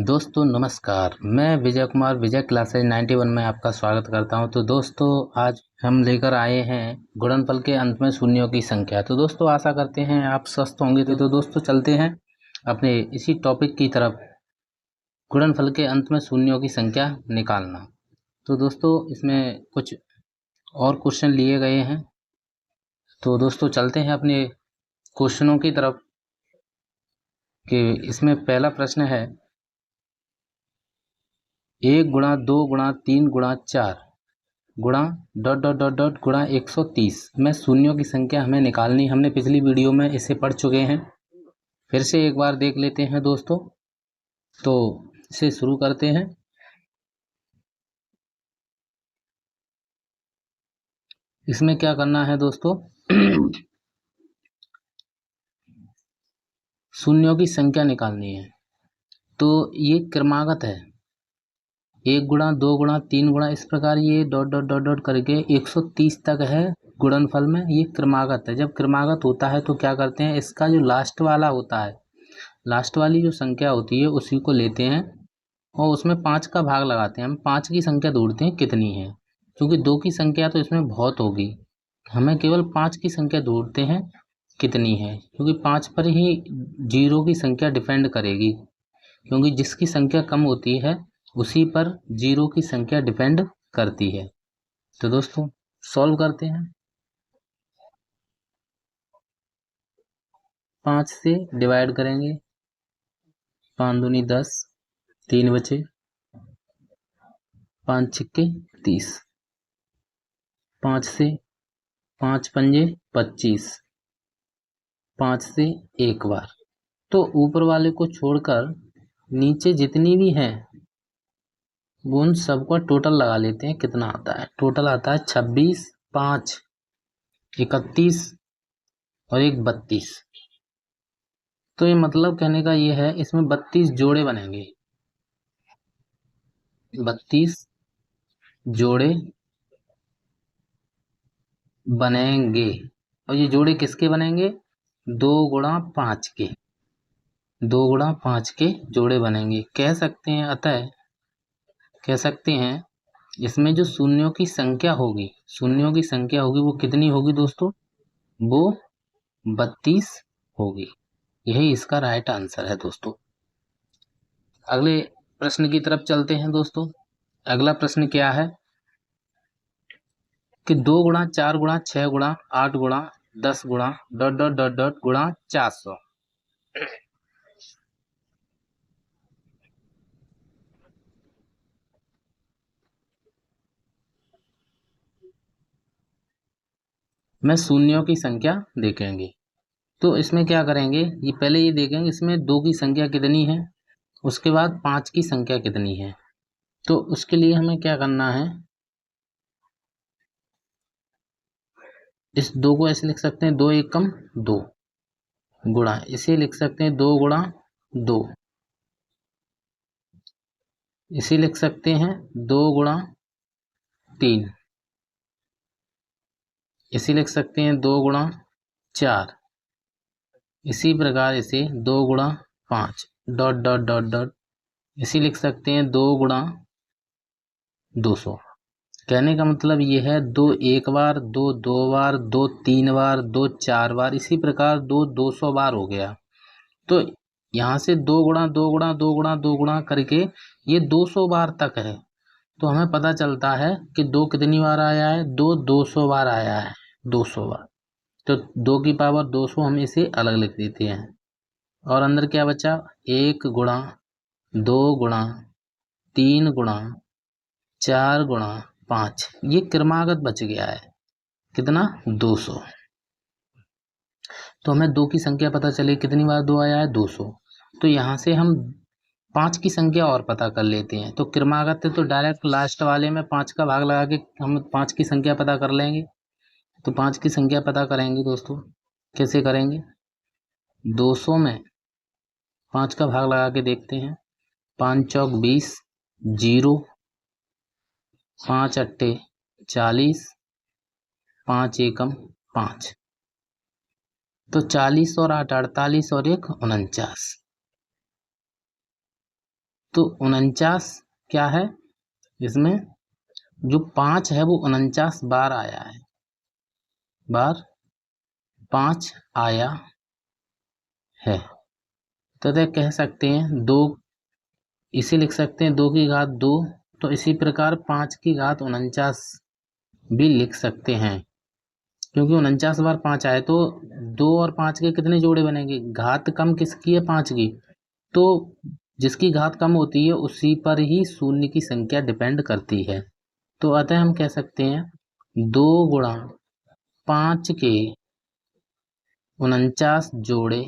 दोस्तों नमस्कार, मैं विजय कुमार विजय क्लासेज 91 में आपका स्वागत करता हूं। तो दोस्तों आज हम लेकर आए हैं गुणनफल के अंत में शून्यों की संख्या। तो दोस्तों आशा करते हैं आप स्वस्थ होंगे। तो दोस्तों चलते हैं अपने इसी टॉपिक की तरफ, गुणनफल के अंत में शून्यों की संख्या निकालना। तो दोस्तों इसमें कुछ और क्वेश्चन लिए गए हैं। तो दोस्तों चलते हैं अपने क्वेश्चनों की तरफ कि इसमें पहला प्रश्न है 1 गुणा 2 गुणा 3 गुणा 4 गुणा डॉट डॉट डॉट डॉट गुणा 130 में शून्यों की संख्या हमें निकालनी। हमने पिछली वीडियो में इसे पढ़ चुके हैं, फिर से एक बार देख लेते हैं दोस्तों। तो इसे शुरू करते हैं। इसमें क्या करना है दोस्तों, शून्यों की संख्या निकालनी है। तो ये क्रमागत है, 1 गुणा 2 गुणा 3 गुणा, इस प्रकार ये डॉट डॉट डॉट डॉट करके 130 तक है गुणनफल में। ये क्रमागत है। जब क्रमागत होता है तो क्या करते हैं, इसका जो लास्ट वाला होता है, लास्ट वाली जो संख्या होती है उसी को लेते हैं और उसमें 5 का भाग लगाते हैं। हम 5 की संख्या ढूंढते हैं कितनी है, क्योंकि 2 की संख्या तो इसमें बहुत होगी। हमें केवल 5 की संख्या ढूंढते हैं कितनी है, क्योंकि 5 पर ही जीरो की संख्या डिपेंड करेगी, क्योंकि जिसकी संख्या कम होती है उसी पर जीरो की संख्या डिपेंड करती है। तो दोस्तों सॉल्व करते हैं। 5 से डिवाइड करेंगे, 5 दूनी 10, 3 बचे, 5 छिक्के 30, 5 से 5 पंजे 25, 5 से एक बार। तो ऊपर वाले को छोड़कर नीचे जितनी भी हैं वो उन सबका टोटल लगा लेते हैं, कितना आता है। टोटल आता है 26, 5 31 और 1 32। तो ये मतलब कहने का ये है, इसमें 32 जोड़े बनेंगे, 32 जोड़े बनेंगे। और ये जोड़े किसके बनेंगे, 2 गुणा 5 के, 2 गुणा 5 के जोड़े बनेंगे। कह सकते हैं, अतः कह सकते हैं इसमें जो शून्यों की संख्या होगी, शून्यों की संख्या होगी वो कितनी होगी दोस्तों, वो 32 होगी। यही इसका राइट आंसर है दोस्तों। अगले प्रश्न की तरफ चलते हैं दोस्तों। अगला प्रश्न क्या है कि 2 गुणा 4 गुणा 6 गुणा 8 गुणा 10 गुणा डॉट डॉट डॉट डॉट गुणा 400। में शून्यों की संख्या देखेंगे। तो इसमें क्या करेंगे, ये पहले ये देखेंगे इसमें 2 की संख्या कितनी है, उसके बाद 5 की संख्या कितनी है। तो उसके लिए हमें क्या करना है, इस 2 को ऐसे लिख सकते हैं, 2 एकम 2 गुणा, इसे लिख सकते हैं 2 गुणा 2, इसे लिख सकते हैं 2 गुणा 3, इसे लिख सकते हैं 2 गुणा 4, इसी प्रकार इसे 2 गुणा 5 डॉट डॉट डॉट डॉट, इसे लिख सकते हैं 2 गुणा 200। कहने का मतलब ये है, 2 एक बार, 2 दो बार, 2 3 बार, 2 4 बार, इसी प्रकार 2 200 बार हो गया। तो यहाँ से 2 गुणा 2 गुणा 2 गुणा 2 गुणा करके ये 200 बार तक है। तो हमें पता चलता है कि 2 कितनी बार आया है, 2 200 बार आया है, 200 बार। तो 2 की पावर 200 हम इसे अलग लिख देते हैं। और अंदर क्या बचा, 1 गुणा 2 गुणा 3 गुणा 4 गुणा 5, ये क्रमागत बच गया है, कितना, 200। तो हमें 2 की संख्या पता चली, कितनी बार 2 आया है, 200। तो यहाँ से हम 5 की संख्या और पता कर लेते हैं। तो क्रमागत है तो डायरेक्ट लास्ट वाले में 5 का भाग लगा के हम 5 की संख्या पता कर लेंगे। तो 5 की संख्या पता करेंगे दोस्तों, कैसे करेंगे, 200 में 5 का भाग लगा के देखते हैं। 5 चौक 20, 0, 5 अट्ठे 40, 5 एकम 5। तो 40 और 8 48 और 1 49। तो 49 क्या है, इसमें जो 5 है वो 49 बार आया है, बार 5 आया है। तो कह सकते हैं 2, इसे लिख सकते हैं 2 की घात 2। तो इसी प्रकार 5 की घात 49 भी लिख सकते हैं, क्योंकि 49 बार 5 आए तो 2 और 5 के कितने जोड़े बनेंगे, घात कम किसकी है, 5 की। तो जिसकी घात कम होती है उसी पर ही शून्य की संख्या डिपेंड करती है। तो अतः हम कह सकते हैं 2 गुणा 5 के 49 जोड़े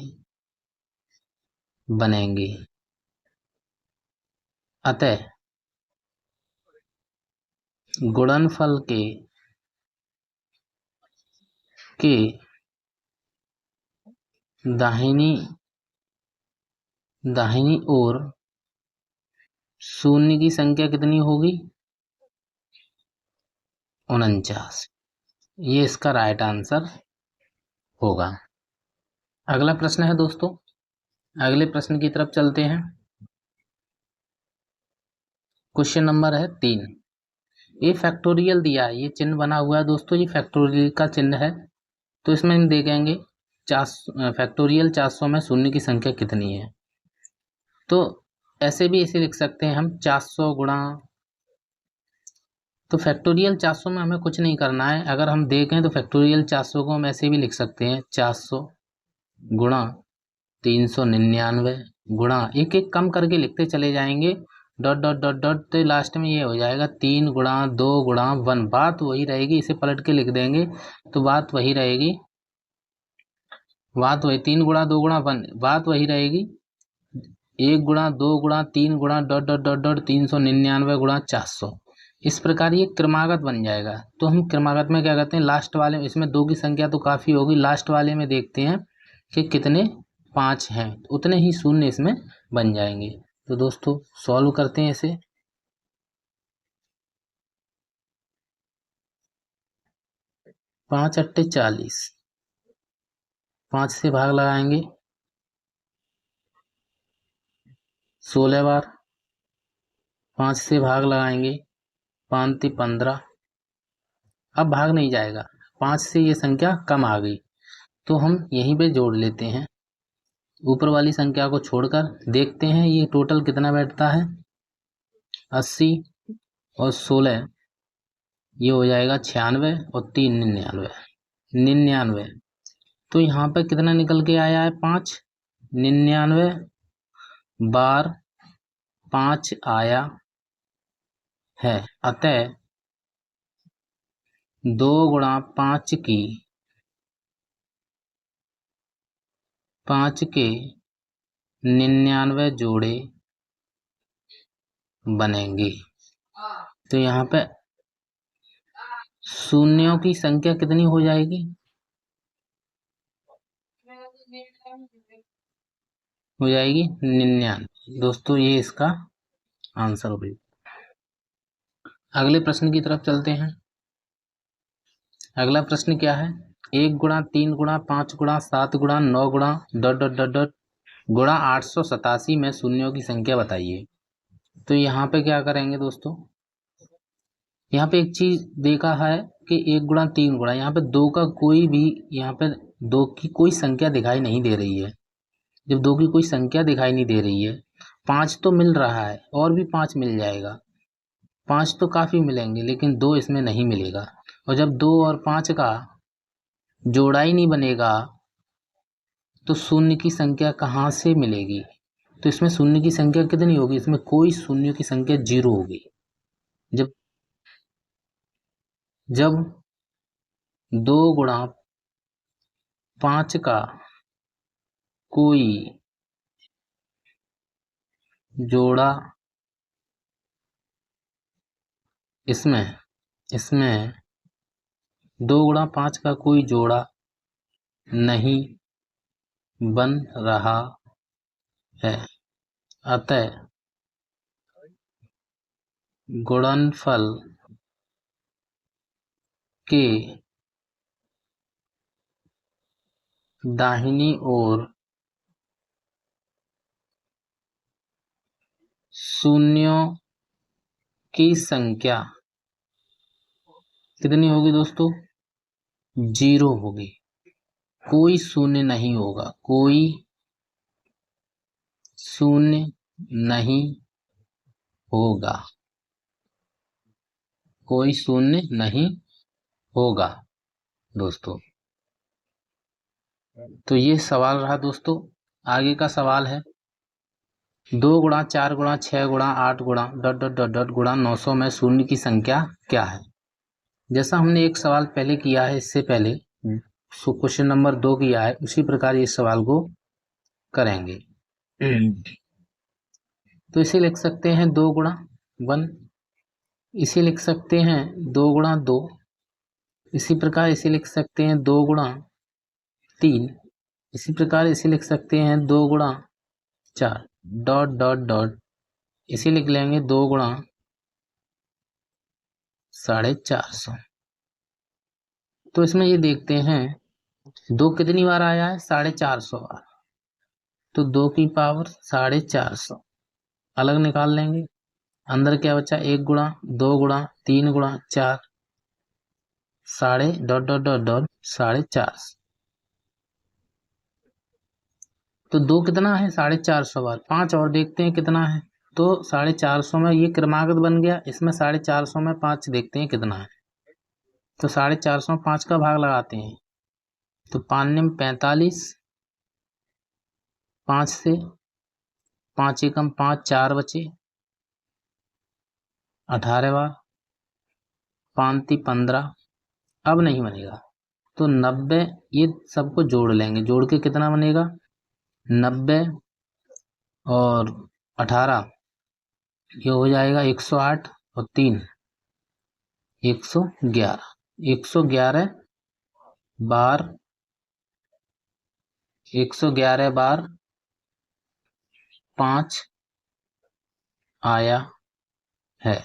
बनेंगे। अतः गुणनफल के दाहिनी ओर शून्य की संख्या कितनी होगी, 49। ये इसका राइट आंसर होगा। अगला प्रश्न है दोस्तों, अगले प्रश्न की तरफ चलते हैं। क्वेश्चन नंबर है 3। ये फैक्टोरियल दिया है, ये चिन्ह बना हुआ है दोस्तों, ये फैक्टोरियल का चिन्ह है। तो इसमें हम देखेंगे फैक्टोरियल 400 में शून्य की संख्या कितनी है। तो ऐसे भी इसे लिख सकते हैं हम 400 गुणा, तो फैक्टोरियल 400 में हमें कुछ नहीं करना है। अगर हम देखें तो फैक्टोरियल 400 को हम ऐसे भी लिख सकते हैं 400 गुणा 399 गुणा, एक एक कम करके लिखते चले जाएंगे, डॉट डॉट डॉट डॉट, तो लास्ट में ये हो जाएगा 3 गुणा 2 गुणा 1। बात वही रहेगी, इसे पलट के लिख देंगे तो बात वही रहेगी, बात वही 3 गुणा 2 गुणा 1, बात वही रहेगी 1 गुणा 2 गुणा 3 गुणा डॉट डॉट डॉट डॉट 399 गुणा 400। इस प्रकार ये क्रमागत बन जाएगा। तो हम क्रमागत में क्या करते हैं, लास्ट वाले में, इसमें 2 की संख्या तो काफ़ी होगी, लास्ट वाले में देखते हैं कि कितने 5 हैं, उतने ही शून्य इसमें बन जाएंगे। तो दोस्तों सॉल्व करते हैं इसे। 5 अट्टे 40, 5 से भाग लगाएंगे 16 बार, 5 से भाग लगाएंगे 5 × 15। अब भाग नहीं जाएगा, 5 से ये संख्या कम आ गई, तो हम यहीं पे जोड़ लेते हैं, ऊपर वाली संख्या को छोड़कर देखते हैं ये टोटल कितना बैठता है, 80 और 16, ये हो जाएगा 96 और 3 99। तो यहाँ पे कितना निकल के आया है, 5, 99 बार 5 आया है। अतः 2 गुणा 5 की 5 के 99 जोड़े बनेंगे। तो यहाँ पे शून्यों की संख्या कितनी हो जाएगी, हो जाएगी 99। दोस्तों ये इसका आंसर हो गई। अगले प्रश्न की तरफ चलते हैं। अगला प्रश्न क्या है, 1 गुणा 3 गुणा 5 गुणा 7 गुणा 9 गुणा डॉट डॉट डॉट डॉट गुणा 887 में शून्यों की संख्या बताइए। तो यहाँ पे क्या करेंगे दोस्तों, यहाँ पे एक चीज देखा है कि 1 गुणा 3 गुणा, यहाँ पे 2 का कोई भी, यहाँ पे 2 की कोई संख्या दिखाई नहीं दे रही है। जब 2 की कोई संख्या दिखाई नहीं दे रही है, 5 तो मिल रहा है और भी 5 मिल जाएगा, 5 तो काफी मिलेंगे, लेकिन 2 इसमें नहीं मिलेगा। और जब 2 और 5 का जोड़ा ही नहीं बनेगा तो शून्य की संख्या कहाँ से मिलेगी। तो इसमें शून्य की संख्या कितनी होगी, इसमें कोई शून्य की संख्या 0 होगी। जब जब 2 गुणा 5 का कोई जोड़ा, इसमें इसमें 2 गुणा 5 का कोई जोड़ा नहीं बन रहा है, अतः गुणनफल के दाहिनी ओर शून्यों की संख्या कितनी होगी दोस्तों? 0 होगी। कोई शून्य नहीं होगा, कोई शून्य नहीं होगा, कोई शून्य नहीं होगा दोस्तों। तो ये सवाल रहा दोस्तों। आगे का सवाल है 2 गुणा 4 गुणा 6 गुणा 8 गुणा डॉट डॉट डॉट डॉट गुणा 900 में शून्य की संख्या क्या है। जैसा हमने एक सवाल पहले किया है, इससे पहले क्वेश्चन नंबर 2 किया है, उसी प्रकार इस सवाल को करेंगे। तो इसे लिख सकते हैं 2 गुणा 1, इसे लिख सकते हैं 2 गुणा 2, इसी प्रकार इसे लिख सकते हैं 2 गुणा 3, इसी प्रकार इसे लिख सकते हैं 2 गुणा 4 डॉट डॉट डॉट, इसे लिख लेंगे 2 गुणा 450। तो इसमें ये देखते हैं 2 कितनी बार आया है? 450 बार। तो 2 की पावर 450 अलग निकाल लेंगे। अंदर क्या बचा? 1 गुणा 2 गुणा 3 गुणा 4 साढ़े डॉट डॉट डॉट डॉट 450। तो 2 कितना है? 450 बार। 5 और देखते हैं कितना है। तो 450 में ये क्रमागत बन गया, इसमें 450 में 5 देखते हैं कितना है। तो 450 में 5 का भाग लगाते हैं। तो 5 45, 5 से 5 एकम 5, 4 बचे 18 बार, 5 15। अब नहीं बनेगा तो 90, ये सबको जोड़ लेंगे। जोड़ के कितना बनेगा? 90 और 18, ये हो जाएगा 108 और 3 111। 111 बार, 111 बार 5 आया है।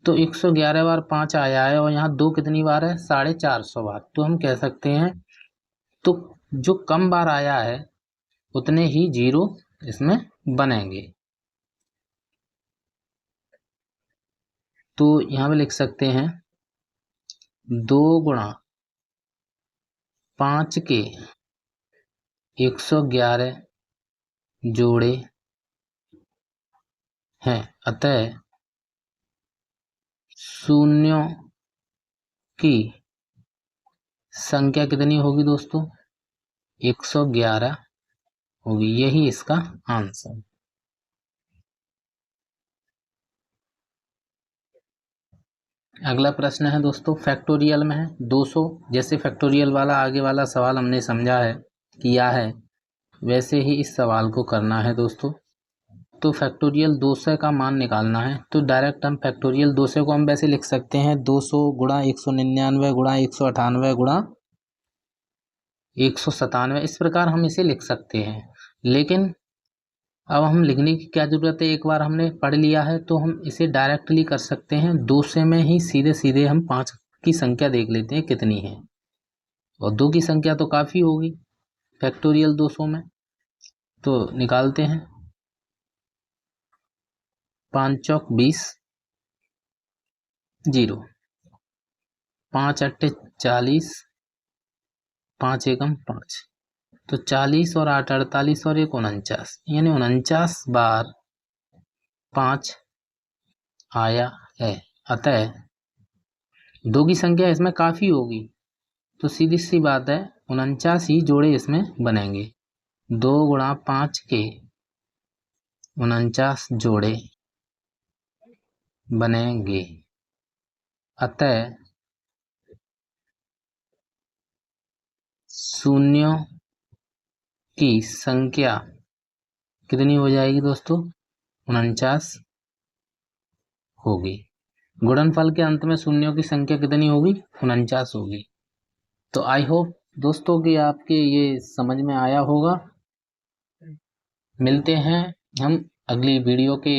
तो 111 बार 5 आया है और यहाँ 2 कितनी बार है? 450 बार। तो हम कह सकते हैं तो जो कम बार आया है उतने ही 0 इसमें बनेंगे। तो यहाँ पे लिख सकते हैं 2 गुणा 5 के 111 जोड़े हैं, अतः शून्यों की संख्या कितनी होगी दोस्तों? 111 होगी। यही इसका आंसर। अगला प्रश्न है दोस्तों, फैक्टोरियल में है 200। जैसे फैक्टोरियल वाला आगे वाला सवाल हमने समझा है, किया है, वैसे ही इस सवाल को करना है दोस्तों। तो फैक्टोरियल 200 का मान निकालना है। तो डायरेक्ट हम फैक्टोरियल 200 को हम वैसे लिख सकते हैं 200 गुणा 199 गुणा 198 गुणा 197, इस प्रकार हम इसे लिख सकते हैं। लेकिन अब हम लिखने की क्या ज़रूरत है? एक बार हमने पढ़ लिया है तो हम इसे डायरेक्टली कर सकते हैं। 200 में ही सीधे सीधे हम 5 की संख्या देख लेते हैं कितनी है, और 2 की संख्या तो काफ़ी होगी फैक्टोरियल 200 में। तो निकालते हैं। 5 चौक 20, 0, 5 अट्ठे 40, 5 एकम 5। तो 40 और 8 48 और 1 49, यानी 49 बार 5 आया है। अतः 2 की संख्या इसमें काफ़ी होगी, तो सीधी सी बात है 49 ही जोड़े इसमें बनेंगे। 2 गुणा 5 के 49 जोड़े बनेंगे, अतः शून्यों की संख्या कितनी हो जाएगी दोस्तों? 49 होगी। गुणनफल के अंत में शून्यों की संख्या कितनी होगी? 49 होगी। तो आई होप दोस्तों कि आपके ये समझ में आया होगा। मिलते हैं हम अगली वीडियो के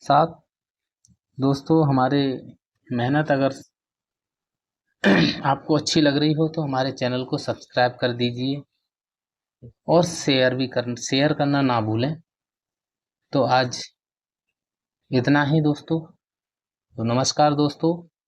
साथ। दोस्तों हमारे मेहनत अगर आपको अच्छी लग रही हो तो हमारे चैनल को सब्सक्राइब कर दीजिए और शेयर करना ना भूलें। तो आज इतना ही दोस्तों। तो नमस्कार दोस्तों।